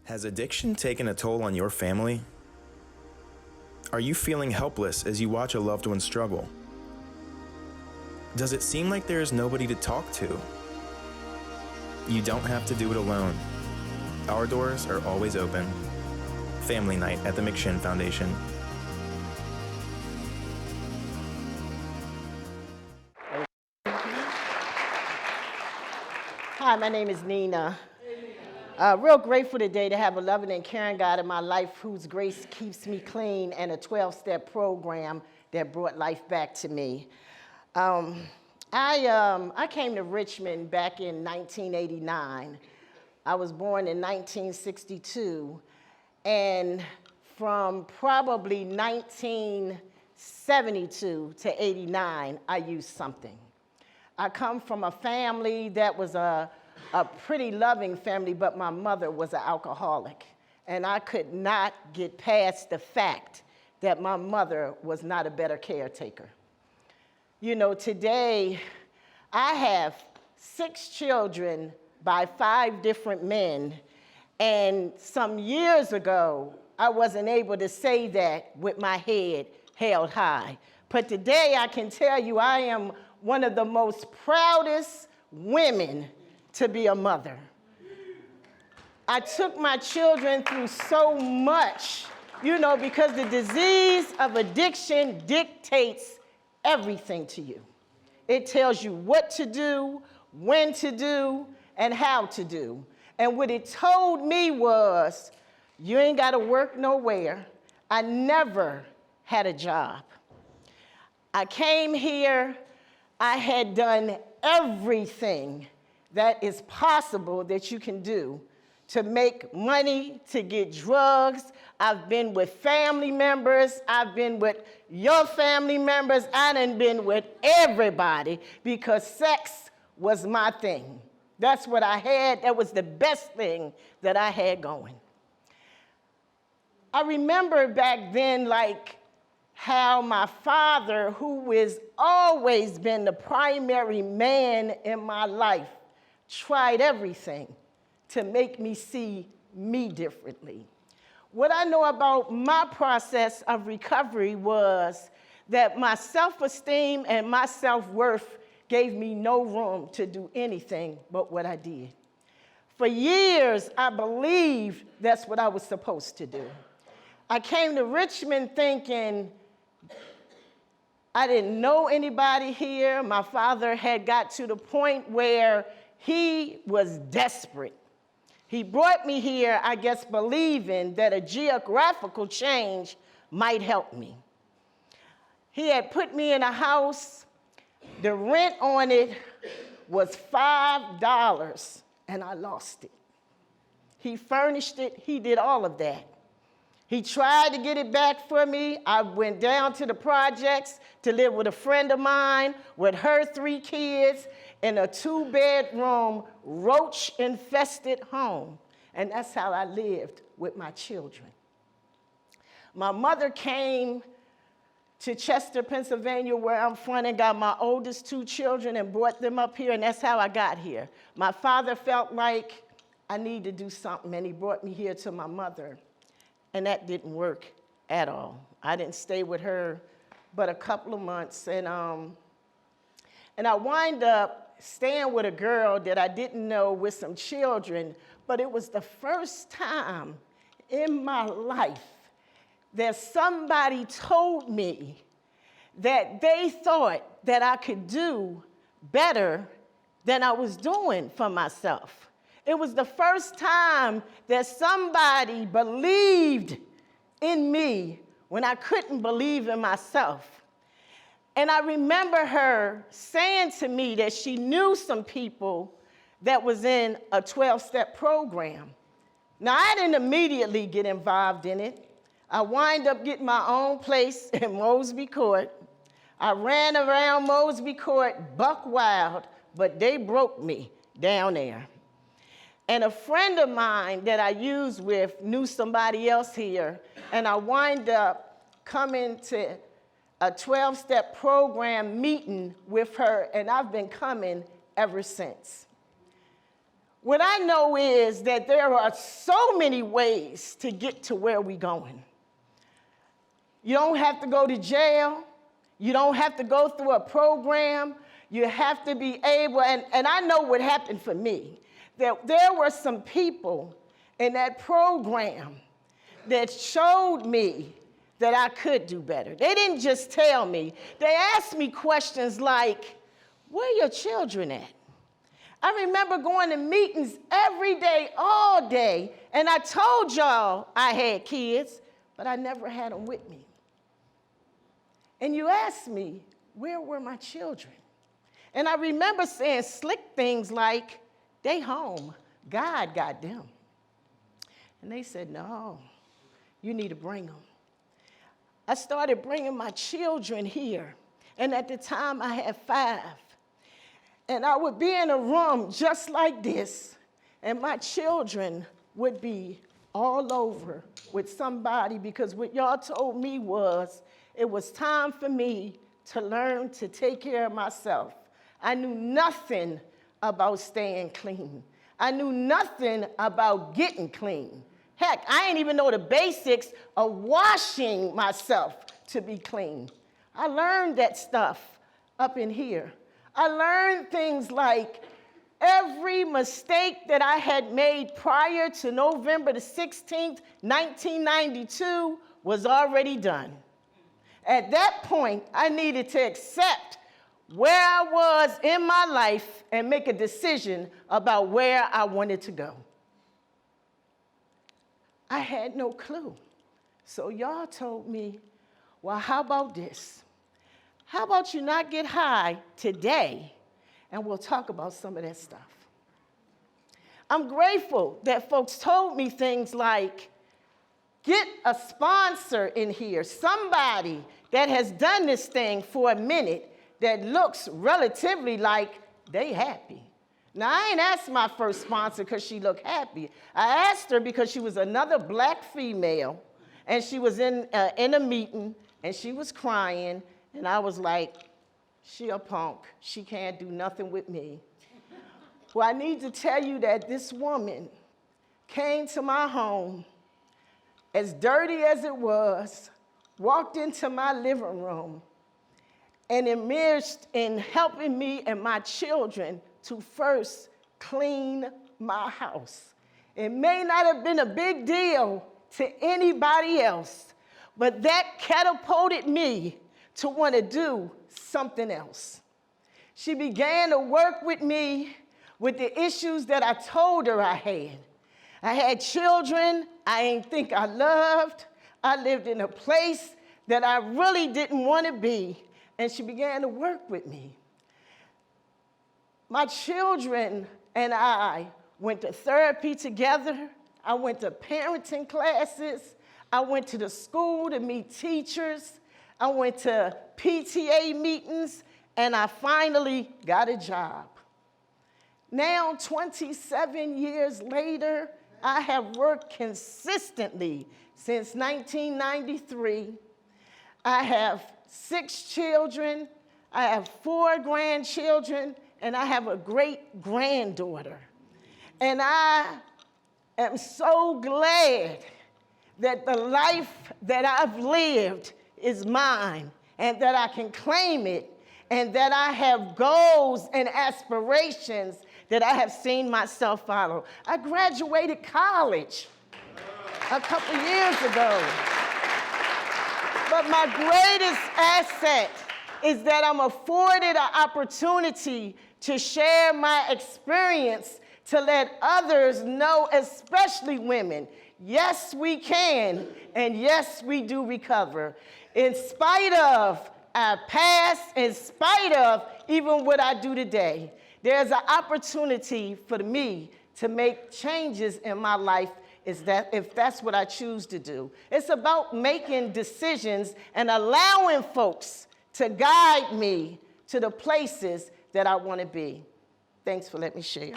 Has addiction taken a toll on your family? Are you feeling helpless as you watch a loved one struggle? Does it seem like there is nobody to talk to? You don't have to do it alone. Our doors are always open. Family Night at the McShin Foundation. Hi, my name is Nina. Real grateful today to have a loving and caring God in my life whose grace keeps me clean, and a 12-step program that brought life back to me. I came to Richmond back in 1989. I was born in 1962, and from probably 1972 to 89, I used something. I come from a family that was a pretty loving family, but my mother was an alcoholic. And I could not get past the fact that my mother was not a better caretaker. You know, today, I have 6 children by 5 different men. And some years ago, I wasn't able to say that with my head held high. But today, I can tell you I am one of the most proudest women to be a mother. I took my children through so much, you know, because the disease of addiction dictates everything to you. It tells you what to do, when to do, and how to do. And what it told me was, you ain't gotta work nowhere. I never had a job. I came here, I had done everything that is possible that you can do to make money, to get drugs. I've been with family members. I've been with your family members. I done been with everybody because sex was my thing. That's what I had. That was the best thing that I had going. I remember back then, like, how my father, who has always been the primary man in my life, tried everything to make me see me differently. What I know about my process of recovery was that my self-esteem and my self-worth gave me no room to do anything but what I did. For years, I believed that's what I was supposed to do. I came to Richmond thinking I didn't know anybody here. My father had got to the point where he was desperate. He brought me here, I guess, believing that a geographical change might help me. He had put me in a house. The rent on it was $5, and I lost it. He furnished it. He did all of that. He tried to get it back for me. I went down to the projects to live with a friend of mine with her 3 kids in a 2-bedroom, roach-infested home. And that's how I lived with my children. My mother came to Chester, Pennsylvania, where I'm from, and got my oldest 2 children and brought them up here, and that's how I got here. My father felt like I need to do something, and he brought me here to my mother. And that didn't work at all. I didn't stay with her but a couple of months. And I wind up staying with a girl that I didn't know with some children, but it was the first time in my life that somebody told me that they thought that I could do better than I was doing for myself. It was the first time that somebody believed in me when I couldn't believe in myself. And I remember her saying to me that she knew some people that was in a 12-step program. Now, I didn't immediately get involved in it. I wind up getting my own place in Mosby Court. I ran around Mosby Court buck wild, but they broke me down there. And a friend of mine that I used with knew somebody else here, and I wind up coming to a 12-step program meeting with her, and I've been coming ever since. What I know is that there are so many ways to get to where we're going. You don't have to go to jail. You don't have to go through a program. You have to be able, and I know what happened for me, that there were some people in that program that showed me that I could do better. They didn't just tell me. They asked me questions like, where are your children at? I remember going to meetings every day, all day, and I told y'all I had kids, but I never had them with me. And you asked me, where were my children? And I remember saying slick things like, they home, God got them. And they said, no, you need to bring them. I started bringing my children here, and at the time I had 5. And I would be in a room just like this, and my children would be all over with somebody, because what y'all told me was it was time for me to learn to take care of myself. I knew nothing about staying clean. I knew nothing about getting clean. Heck, I didn't even know the basics of washing myself to be clean. I learned that stuff up in here. I learned things like every mistake that I had made prior to November the 16th, 1992 was already done. At that point, I needed to accept where I was in my life and make a decision about where I wanted to go. I had no clue. So y'all told me, well, how about this? How about you not get high today, and we'll talk about some of that stuff. I'm grateful that folks told me things like, get a sponsor in here, somebody that has done this thing for a minute that looks relatively like they happy. Now, I ain't asked my first sponsor because she looked happy. I asked her because she was another black female, and she was in a meeting, and she was crying, and I was like, she a punk. She can't do nothing with me. Well, I need to tell you that this woman came to my home, as dirty as it was, walked into my living room, and immersed in helping me and my children to first clean my house. It may not have been a big deal to anybody else, but that catapulted me to want to do something else. She began to work with me with the issues that I told her I had. I had children I didn't think I loved. I lived in a place that I really didn't want to be, and she began to work with me. My children and I went to therapy together. I went to parenting classes. I went to the school to meet teachers. I went to PTA meetings, and I finally got a job. Now, 27 years later, I have worked consistently since 1993. I have 6 children. I have 4 grandchildren, and I have a great-granddaughter. And I am so glad that the life that I've lived is mine, and that I can claim it, and that I have goals and aspirations that I have seen myself follow. I graduated college a couple years ago. But my greatest asset is that I'm afforded an opportunity to share my experience, to let others know, especially women, yes, we can, and yes, we do recover. In spite of our past, in spite of even what I do today, there's an opportunity for me to make changes in my life, if that's what I choose to do. It's about making decisions and allowing folks to guide me to the places that I want to be. Thanks for letting me share.